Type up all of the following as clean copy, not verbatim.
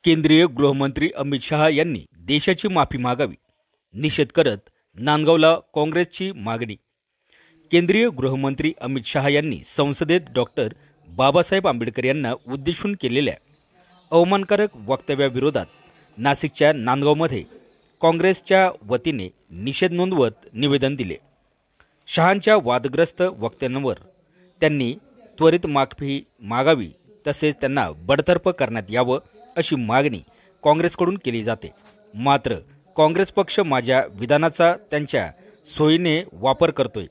केंद्रीय गृहमंत्री अमित शहा यांनी देशाची माफी मागावी, निषेध करत नांदगावला काँग्रेसची मागणी। केंद्रीय गृहमंत्री अमित शहा यांनी संसदेत डॉक्टर बाबासाहेब आंबेडकर यांना उद्देशून केलेल्या अवमानकारक वक्तव्याविरोधात नाशिकच्या नांदगावमध्ये काँग्रेसच्या वतीने निषेध नोंदवत निवेदन दिले। शहांच्या वादग्रस्त वक्तव्यांवर त्यांनी त्वरित माफी मागावी तसेच त्यांना बडतर्फ करण्यात यावं अशी मागणी काँग्रेसकडून केली जाते। मात्र काँग्रेस पक्ष माझ्या विधानाचा त्यांच्या सोयीने वापर करतोय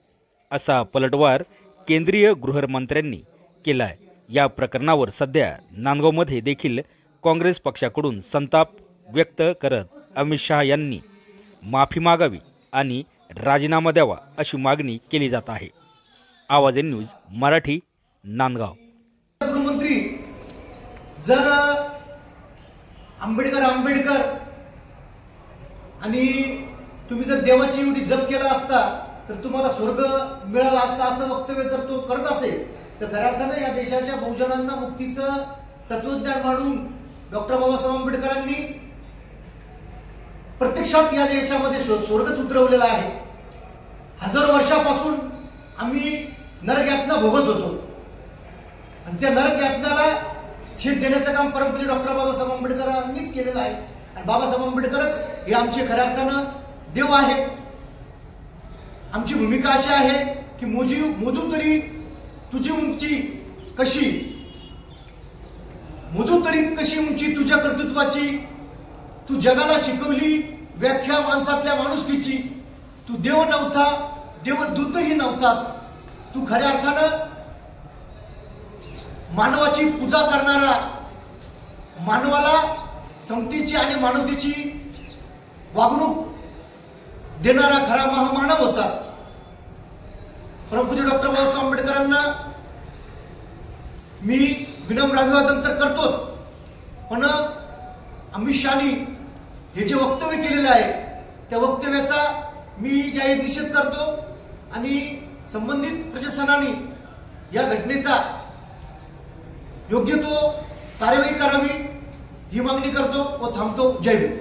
असा पलटवार केंद्रीय गृहमंत्र्यांनी केला आहे। या प्रकरणावर सध्या नांदगावमध्ये देखील काँग्रेस पक्षाकडून संताप व्यक्त करत अमित शहा यांनी माफी मागावी आणि राजीनामा द्यावा अशी मागणी केली जात आहे। आवाज न्यूज मराठी, नांदगाव। गृहमंत्री जर आंबेडकर आणि तुम्ही जर देवाची एवढी जप केला असता तर तुम्हाला स्वर्ग मिळाला असता असं वक्तव्य जर तो करत असेल तर खऱ्या अर्थानं या देशाच्या बहुजनांना मुक्तीचं तत्वज्ञान मांडून डॉक्टर बाबासाहेब आंबेडकरांनी प्रत्यक्षात या देशामध्ये स्वर्गच उतरवलेला आहे। हजारो वर्षापासून आम्ही नरक यातना भोगत होतो आणि त्या नरक यातनाला छेद देण्याचं काम परमपूज्य डॉक्टर बाबासाहेब आंबेडकरांनीच केलेलं आहे आणि बाबासाहेब आंबेडकरच हे आमचे खऱ्या अर्थानं देव आहे। आमची भूमिका अशी आहे की मोजू तरी तुझी उंची कशी, मोजू तरी कशी उंची तुझ्या कर्तृत्वाची, तू जगाला शिकवली व्याख्या माणसातल्या माणुसकीची, तू देव नव्हता, देवदूतही नव्हतास, तू खऱ्या अर्थानं मानवाची पूजा करणारा, मानवाला समतेची आणि मानवतेची वागणूक देणारा खरा महामानव होता। परमपूज्य डॉक्टर बाबासाहेब आंबेडकरांना मी विनम्र अभिवादन तर करतोच, पण अमित शहानी हे जे वक्तव्य केलेले आहे त्या वक्तव्याचा मी जाहीर निषेध करतो आणि संबंधित प्रशासनाने या घटनेचा योग्य तो कार्यवाही करावी ही मागणी करतो व थांबतो। जय हिंद।